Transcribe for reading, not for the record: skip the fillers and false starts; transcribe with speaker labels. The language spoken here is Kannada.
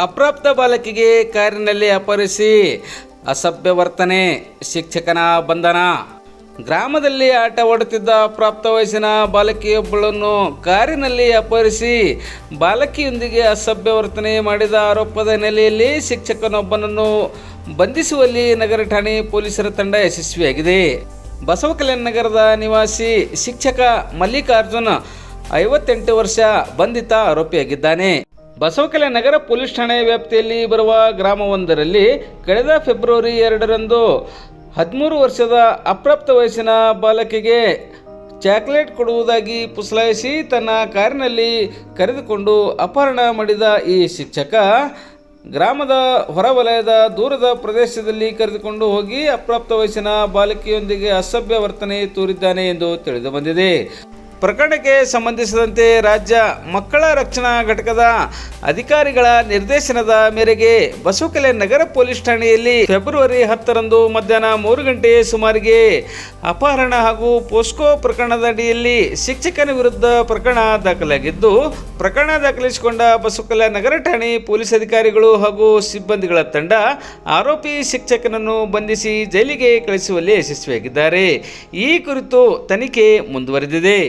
Speaker 1: ಅಪ್ರಾಪ್ತ ಬಾಲಕಿಗೆ ಕಾರಿನಲ್ಲಿ ಅಪಹರಿಸಿ ಅಸಭ್ಯ ವರ್ತನೆ, ಶಿಕ್ಷಕನ ಬಂಧನ. ಗ್ರಾಮದಲ್ಲಿ ಆಟವಾಡುತ್ತಿದ್ದ ಅಪ್ರಾಪ್ತ ವಯಸ್ಸಿನ ಬಾಲಕಿಯೊಬ್ಬಳನ್ನು ಕಾರಿನಲ್ಲಿ ಅಪಹರಿಸಿ ಬಾಲಕಿಯೊಂದಿಗೆ ಅಸಭ್ಯ ವರ್ತನೆ ಮಾಡಿದ ಆರೋಪದ ಹಿನ್ನೆಲೆಯಲ್ಲಿ ಶಿಕ್ಷಕನೊಬ್ಬನನ್ನು ಬಂಧಿಸುವಲ್ಲಿ ನಗರ ಠಾಣೆ ಪೊಲೀಸರ ತಂಡ ಯಶಸ್ವಿಯಾಗಿದೆ. ಬಸವಕಲ್ಯಾಣ ನಗರದ ನಿವಾಸಿ ಶಿಕ್ಷಕ ಮಲ್ಲಿಕಾರ್ಜುನ್ 58 ವರ್ಷ ಬಂಧಿತ ಆರೋಪಿಯಾಗಿದ್ದಾನೆ. ಬಸವಕಲ್ಯಾಣ ನಗರ ಪೊಲೀಸ್ ಠಾಣೆ ವ್ಯಾಪ್ತಿಯಲ್ಲಿ ಬರುವ ಗ್ರಾಮವೊಂದರಲ್ಲಿ ಕಳೆದ ಫೆಬ್ರವರಿ 2ರಂದು 13 ವರ್ಷದ ಅಪ್ರಾಪ್ತ ವಯಸ್ಸಿನ ಬಾಲಕಿಗೆ ಚಾಕ್ಲೇಟ್ ಕೊಡುವುದಾಗಿ ಪುಸಲಾಯಿಸಿ ತನ್ನ ಕಾರಿನಲ್ಲಿ ಕರೆದುಕೊಂಡು ಅಪಹರಣ ಮಾಡಿದ ಈ ಶಿಕ್ಷಕ ಗ್ರಾಮದ ಹೊರವಲಯದ ದೂರದ ಪ್ರದೇಶದಲ್ಲಿ ಕರೆದುಕೊಂಡು ಹೋಗಿ ಅಪ್ರಾಪ್ತ ವಯಸ್ಸಿನ ಬಾಲಕಿಯೊಂದಿಗೆ ಅಸಭ್ಯ ವರ್ತನೆ ತೋರಿದ್ದಾನೆ ಎಂದು ತಿಳಿದು ಬಂದಿದೆ. ಪ್ರಕರಣಕ್ಕೆ ಸಂಬಂಧಿಸಿದಂತೆ ರಾಜ್ಯ ಮಕ್ಕಳ ರಕ್ಷಣಾ ಘಟಕದ ಅಧಿಕಾರಿಗಳ ನಿರ್ದೇಶನದ ಮೇರೆಗೆ ಬಸವಕಲ್ಯಾಣ ನಗರ ಪೊಲೀಸ್ ಠಾಣೆಯಲ್ಲಿ ಫೆಬ್ರವರಿ 10ರಂದು ಮಧ್ಯಾಹ್ನ 3 ಗಂಟೆ ಸುಮಾರಿಗೆ ಅಪಹರಣ ಹಾಗೂ ಪೋಸ್ಕೋ ಪ್ರಕರಣದ ಅಡಿಯಲ್ಲಿ ಶಿಕ್ಷಕನ ವಿರುದ್ಧ ಪ್ರಕರಣ ದಾಖಲಾಗಿದ್ದು, ಪ್ರಕರಣ ದಾಖಲಿಸಿಕೊಂಡ ಬಸವಕಲ್ಯಾಣ ನಗರ ಠಾಣೆ ಪೊಲೀಸ್ ಅಧಿಕಾರಿಗಳು ಹಾಗೂ ಸಿಬ್ಬಂದಿಗಳ ತಂಡ ಆರೋಪಿ ಶಿಕ್ಷಕನನ್ನು ಬಂಧಿಸಿ ಜೈಲಿಗೆ ಕಳಿಸುವಲ್ಲಿ ಯಶಸ್ವಿಯಾಗಿದ್ದಾರೆ. ಈ ಕುರಿತು ತನಿಖೆ ಮುಂದುವರೆದಿದೆ.